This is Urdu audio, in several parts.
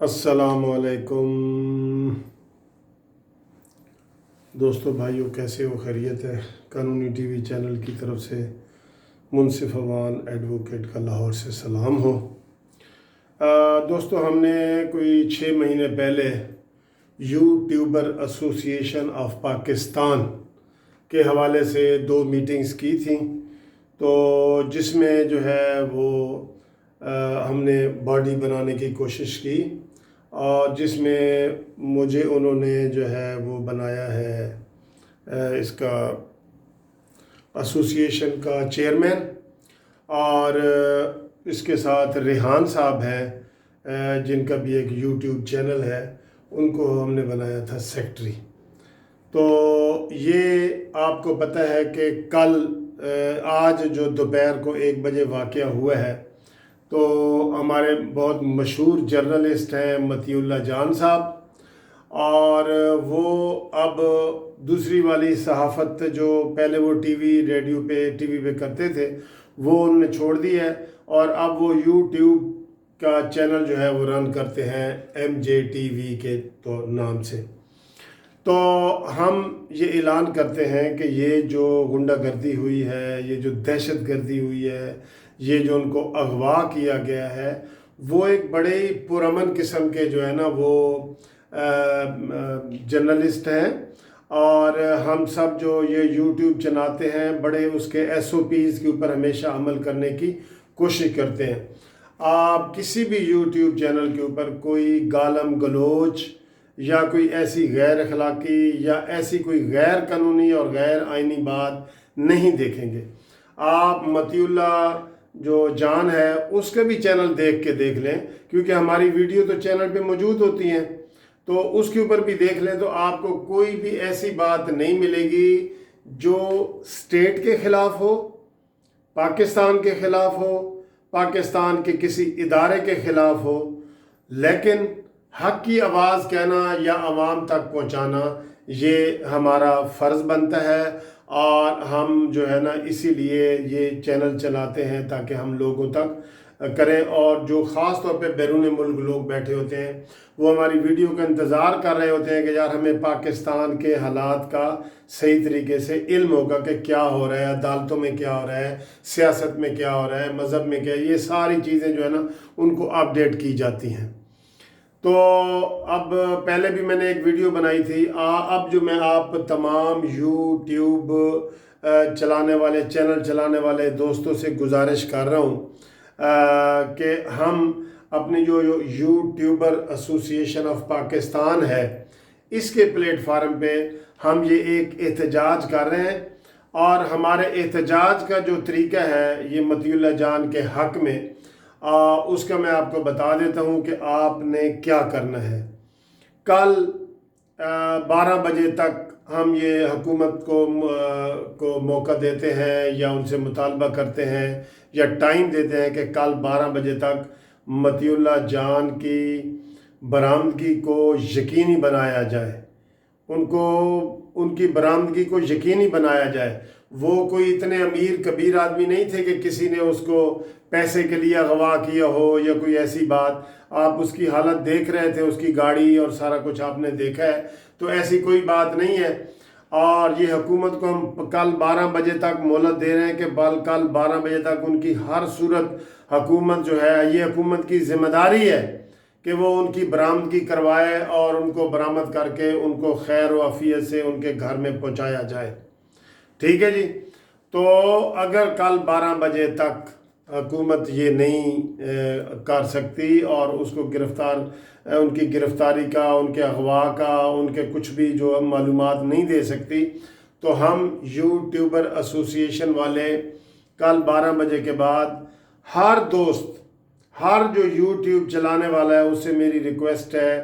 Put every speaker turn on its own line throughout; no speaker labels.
السلام علیکم دوستو بھائیوں، کیسے ہو؟ خیریت ہے؟ قانونی ٹی وی چینل کی طرف سے منصف اوان ایڈوکیٹ کا لاہور سے سلام ہو۔ دوستو، ہم نے کوئی 6 مہینے پہلے یوٹیوبر ایسوسی ایشن آف پاکستان کے حوالے سے 2 میٹنگز کی تھیں، تو جس میں جو ہے وہ ہم نے باڈی بنانے کی کوشش کی، اور جس میں مجھے انہوں نے جو ہے وہ بنایا ہے اس کا ایسوسی ایشن کا چیئرمین، اور اس کے ساتھ ریحان صاحب ہیں جن کا بھی ایک یوٹیوب چینل ہے، ان کو ہم نے بنایا تھا سیکٹری۔ تو یہ آپ کو پتہ ہے کہ آج جو دوپہر کو 1 بجے واقعہ ہوا ہے، تو ہمارے بہت مشہور جرنلسٹ ہیں مطیع اللہ جان صاحب، اور وہ اب دوسری والی صحافت جو پہلے وہ ٹی وی پہ کرتے تھے، وہ انہوں نے چھوڑ دی ہے، اور اب وہ یوٹیوب کا چینل جو ہے وہ رن کرتے ہیں MJTV کے نام سے۔ تو ہم یہ اعلان کرتے ہیں کہ یہ جو غنڈہ گردی ہوئی ہے، یہ جو دہشت گردی ہوئی ہے، یہ جو ان کو اغوا کیا گیا ہے، وہ ایک بڑے پرامن قسم کے جو ہے نا وہ جرنلسٹ ہیں، اور ہم سب جو یہ یوٹیوب چلاتے ہیں بڑے اس کے SOPs کے اوپر ہمیشہ عمل کرنے کی کوشش کرتے ہیں۔ آپ کسی بھی یوٹیوب چینل کے اوپر کوئی گالم گلوچ یا کوئی ایسی غیر اخلاقی یا ایسی کوئی غیر قانونی اور غیر آئینی بات نہیں دیکھیں گے۔ آپ مطیع اللہ جو جان ہے اس کا بھی چینل دیکھ لیں، کیونکہ ہماری ویڈیو تو چینل پہ موجود ہوتی ہیں، تو اس کے اوپر بھی دیکھ لیں، تو آپ کو کوئی بھی ایسی بات نہیں ملے گی جو سٹیٹ کے خلاف ہو، پاکستان کے خلاف ہو، پاکستان کے کسی ادارے کے خلاف ہو، لیکن حق کی آواز کہنا یا عوام تک پہنچانا یہ ہمارا فرض بنتا ہے، اور ہم جو ہے نا اسی لیے یہ چینل چلاتے ہیں تاکہ ہم لوگوں تک کریں، اور جو خاص طور پہ بیرون ملک لوگ بیٹھے ہوتے ہیں وہ ہماری ویڈیو کا انتظار کر رہے ہوتے ہیں کہ یار ہمیں پاکستان کے حالات کا صحیح طریقے سے علم ہوگا کہ کیا ہو رہا ہے، عدالتوں میں کیا ہو رہا ہے، سیاست میں کیا ہو رہا ہے، مذہب میں کیا ہے، یہ ساری چیزیں جو ہے نا ان کو اپڈیٹ کی جاتی ہیں۔ تو اب پہلے بھی میں نے ایک ویڈیو بنائی تھی، اب جو میں آپ تمام یوٹیوب چینل چلانے والے دوستوں سے گزارش کر رہا ہوں کہ ہم اپنی جو یوٹیوبر ایسوسی ایشن آف پاکستان ہے، اس کے پلیٹ فارم پہ ہم یہ ایک احتجاج کر رہے ہیں، اور ہمارے احتجاج کا جو طریقہ ہے یہ مطیع اللہ جان کے حق میں، اس کا میں آپ کو بتا دیتا ہوں کہ آپ نے کیا کرنا ہے۔ کل 12 بجے تک ہم یہ حکومت کو موقع دیتے ہیں یا ان سے مطالبہ کرتے ہیں یا ٹائم دیتے ہیں کہ کل 12 بجے تک مطیع اللہ جان کی برآمدگی کو یقینی بنایا جائے، ان کی برآمدگی کو یقینی بنایا جائے۔ وہ کوئی اتنے امیر کبیر آدمی نہیں تھے کہ کسی نے اس کو پیسے کے لیے اغوا کیا ہو یا کوئی ایسی بات۔ آپ اس کی حالت دیکھ رہے تھے، اس کی گاڑی اور سارا کچھ آپ نے دیکھا ہے، تو ایسی کوئی بات نہیں ہے۔ اور یہ حکومت کو ہم کل 12 بجے تک مہلت دے رہے ہیں کہ کل 12 بجے تک ان کی ہر صورت حکومت جو ہے، یہ حکومت کی ذمہ داری ہے کہ وہ ان کی برآمدگی کروائے اور ان کو برآمد کر کے ان کو خیر و عافیت سے ان کے گھر میں پہنچایا جائے۔ ٹھیک ہے جی؟ تو اگر کل 12 بجے تک حکومت یہ نہیں کر سکتی اور اس کو ان کی گرفتاری کا، ان کے اغوا کا، ان کے کچھ بھی جو معلومات نہیں دے سکتی، تو ہم یوٹیوبر ایسوسی ایشن والے کل 12 بجے کے بعد ہر دوست، ہر جو یوٹیوب چلانے والا ہے، اس سے میری ریکویسٹ ہے،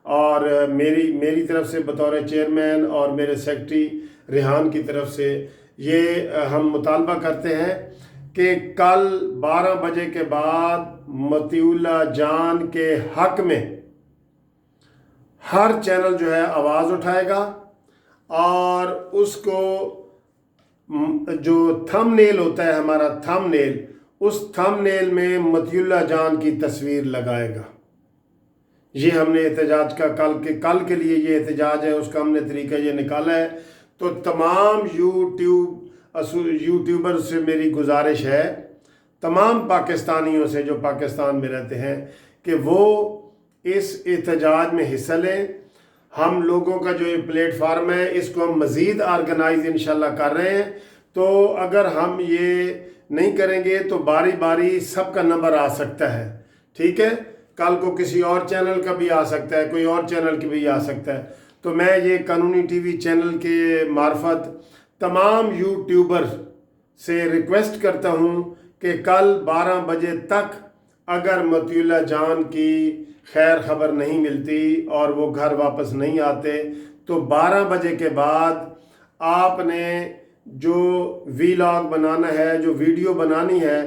اور میری طرف سے بطور چیئرمین اور میرے سیکرٹری ریحان کی طرف سے یہ ہم مطالبہ کرتے ہیں کہ کل 12 بجے کے بعد مطیع اللہ جان کے حق میں ہر چینل جو ہے آواز اٹھائے گا، اور اس کو جو تھم نیل ہوتا ہے ہمارا تھم نیل، اس تھم نیل میں مطیع اللہ جان کی تصویر لگائے گا۔ یہ ہم نے احتجاج کا کل کے لیے یہ احتجاج ہے، اس کا ہم نے طریقہ یہ نکالا ہے۔ تو تمام یوٹیوبر سے میری گزارش ہے، تمام پاکستانیوں سے جو پاکستان میں رہتے ہیں، کہ وہ اس احتجاج میں حصہ لیں۔ ہم لوگوں کا جو یہ پلیٹ فارم ہے اس کو ہم مزید آرگنائز انشاءاللہ کر رہے ہیں، تو اگر ہم یہ نہیں کریں گے تو باری باری سب کا نمبر آ سکتا ہے، ٹھیک ہے؟ کل کو کسی اور چینل کا بھی آ سکتا ہے، کوئی اور چینل کی بھی آ سکتا ہے۔ تو میں یہ قانونی ٹی وی چینل کے معرفت تمام یوٹیوبر سے ریکویسٹ کرتا ہوں کہ کل 12 بجے تک اگر مطیع اللہ جان کی خیر خبر نہیں ملتی اور وہ گھر واپس نہیں آتے تو 12 بجے کے بعد آپ نے جو ویلاگ بنانا ہے، جو ویڈیو بنانی ہے،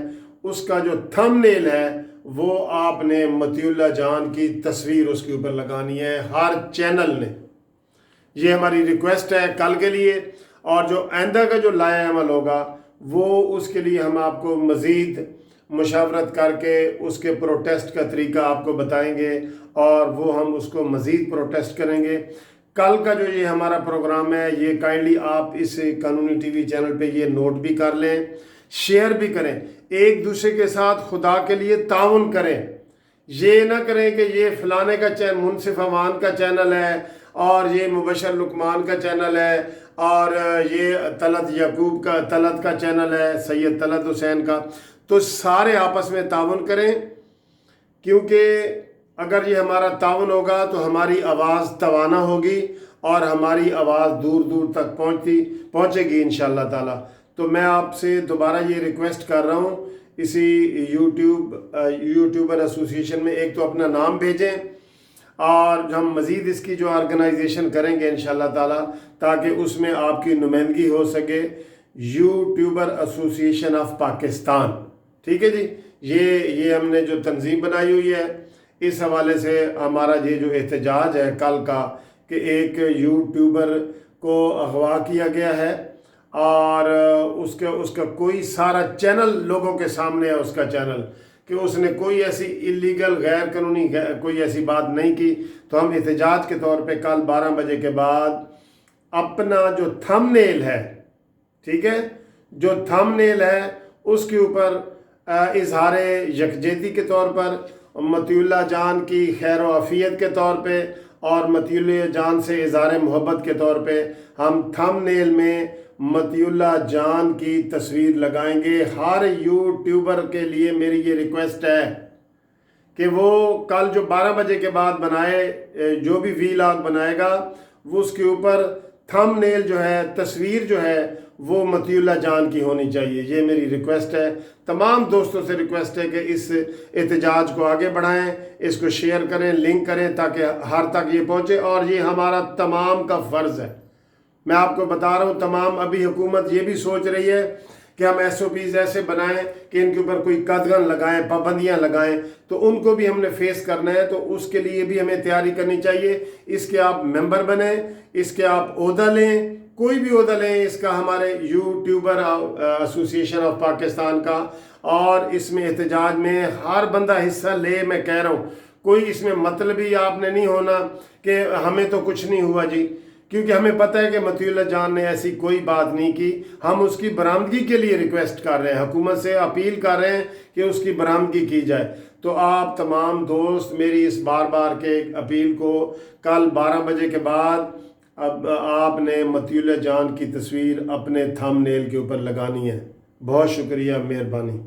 اس کا جو تھم نیل ہے وہ آپ نے مطیع اللہ جان کی تصویر اس کے اوپر لگانی ہے، ہر چینل نے۔ یہ ہماری ریکویسٹ ہے کل کے لیے، اور جو آئندہ کا جو لایا عمل ہوگا وہ اس کے لیے ہم آپ کو مزید مشاورت کر کے اس کے پروٹیسٹ کا طریقہ آپ کو بتائیں گے، اور وہ ہم اس کو مزید پروٹیسٹ کریں گے۔ کل کا جو یہ ہمارا پروگرام ہے یہ کائنڈلی آپ اس قانونی ٹی وی چینل پہ یہ نوٹ بھی کر لیں، شیئر بھی کریں، ایک دوسرے کے ساتھ خدا کے لیے تعاون کریں۔ یہ نہ کریں کہ یہ فلانے کا چینل منصف امان کا چینل ہے، اور یہ مبشر لقمان کا چینل ہے، اور یہ طلعت کا چینل ہے، سید طلعت حسین کا۔ تو سارے آپس میں تعاون کریں، کیونکہ اگر یہ ہمارا تعاون ہوگا تو ہماری آواز توانا ہوگی اور ہماری آواز دور دور تک پہنچے گی انشاءاللہ تعالی۔ تو میں آپ سے دوبارہ یہ ریکویسٹ کر رہا ہوں، اسی یوٹیوبر ایسوسی ایشن میں ایک تو اپنا نام بھیجیں، اور ہم مزید اس کی جو آرگنائزیشن کریں گے انشاءاللہ تعالی تاکہ اس میں آپ کی نمائندگی ہو سکے، یوٹیوبر ایسوسی ایشن آف پاکستان، ٹھیک ہے جی؟ یہ ہم نے جو تنظیم بنائی ہوئی ہے، اس حوالے سے ہمارا یہ جو احتجاج ہے کل کا، کہ ایک یوٹیوبر کو اغوا کیا گیا ہے اور اس کا کوئی سارا چینل لوگوں کے سامنے ہے، اس کا چینل، کہ اس نے کوئی ایسی اللیگل غیر قانونی کوئی ایسی بات نہیں کی۔ تو ہم احتجاج کے طور پہ کل 12 بجے کے بعد اپنا جو تھم نیل ہے، ٹھیک ہے، جو تھم نیل ہے اس کے اوپر اظہار یکجہتی کے طور پر، مطیع اللہ جان کی خیر و عافیت کے طور پہ، اور مطیع اللہ جان سے اظہار محبت کے طور پہ ہم تھم نیل میں مطیع اللہ جان کی تصویر لگائیں گے۔ ہر یوٹیوبر کے لیے میری یہ ریکویسٹ ہے کہ وہ کل جو 12 بجے کے بعد بنائے، جو بھی ویلاگ بنائے گا، وہ اس کے اوپر تھم نیل جو ہے، تصویر جو ہے، وہ مطیع اللہ جان کی ہونی چاہیے۔ یہ میری ریکویسٹ ہے، تمام دوستوں سے ریکویسٹ ہے کہ اس احتجاج کو آگے بڑھائیں، اس کو شیئر کریں، لنک کریں، تاکہ ہر تک یہ پہنچے، اور یہ ہمارا تمام کا فرض ہے۔ میں آپ کو بتا رہا ہوں، تمام ابھی حکومت یہ بھی سوچ رہی ہے کہ ہم SOPs ایسے بنائیں کہ ان کے اوپر کوئی قدغن لگائیں، پابندیاں لگائیں، تو ان کو بھی ہم نے فیس کرنا ہے، تو اس کے لیے بھی ہمیں تیاری کرنی چاہیے۔ اس کے آپ ممبر بنیں، اس کے آپ عہدہ لیں، کوئی بھی عہدہ لیں اس کا، ہمارے یوٹیوبر ایسوسی ایشن آف پاکستان کا، اور اس میں احتجاج میں ہر بندہ حصہ لے۔ میں کہہ رہا ہوں، کوئی اس میں مطلبی آپ نے نہیں ہونا کہ ہمیں تو کچھ نہیں ہوا جی، کیونکہ ہمیں پتہ ہے کہ مطیع اللہ جان نے ایسی کوئی بات نہیں کی۔ ہم اس کی برآمدگی کے لیے ریکویسٹ کر رہے ہیں، حکومت سے اپیل کر رہے ہیں کہ اس کی برآمدگی کی جائے۔ تو آپ تمام دوست میری اس بار کے اپیل کو کل 12 بجے کے بعد اب آپ نے مطیع اللہ جان کی تصویر اپنے تھم نیل کے اوپر لگانی ہے۔ بہت شکریہ، مہربانی۔